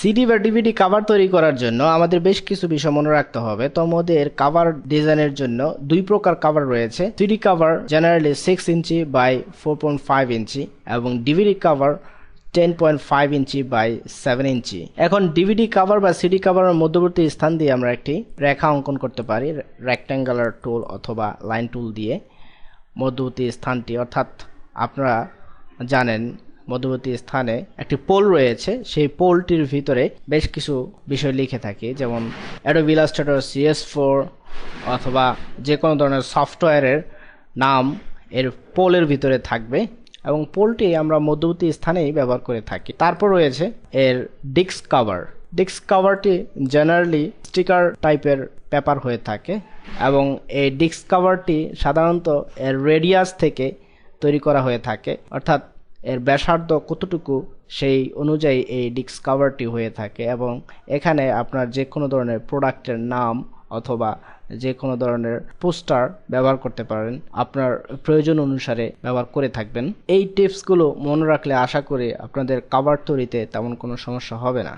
CD বা DVD cover তৈরি করার জন্য আমাদের বেশ কিছু বিষয় মনে রাখতে হবে। তো আমাদের কভার ডিজাইনের জন্য দুই প্রকার কভার রয়েছে। CD cover generally 6 inch by 4.5 inch এবং DVD cover 10.5 inch by 7 inch. এখন ডিভিডি কভার বা সিডি কভারের মধ্যবর্তী স্থান দিয়ে আমরা একটি রেখা অঙ্কন করতে পারি রেক্ট্যাঙ্গুলার টুল অথবা লাইন টুল দিয়ে। মধ্যবর্তী স্থানটি অর্থাৎ আপনারা জানেন মধ্যবর্তী স্থানে একটি পোল রয়েছে, সেই পোলটির ভিতরে বেশ কিছু বিষয় লিখে থাকি, যেমন অ্যাডোবি ইলাস্ট্রেটর CS4 অথবা যে কোনো ধরনের সফটওয়্যারের নাম এর পোলের ভিতরে থাকবে এবং পোলটি আমরা মধ্যবর্তী স্থানেই ব্যবহার করে থাকি। তারপর রয়েছে এর ডিস্ক কভার। ডিস্ক কভারটি জেনারেলি স্টিকার টাইপের পেপার হয়ে থাকে এবং এই ডিস্ক কভারটি সাধারণত এর রেডিয়াস থেকে তৈরি করা হয়ে থাকে, অর্থাৎ এর ব্যাসার্ধ কতটুকু সেই অনুযায়ী এই ডিস্ক কভারটি হয়ে থাকে এবং এখানে আপনার যে কোনো ধরনের প্রোডাক্টের নাম অথবা যে কোনো ধরনের পোস্টার ব্যবহার করতে পারেন, আপনার প্রয়োজন অনুসারে ব্যবহার করে থাকবেন। এই টিপসগুলো মনে রাখলে আশা করি আপনাদের কভার তৈরিতে তেমন কোনো সমস্যা হবে না।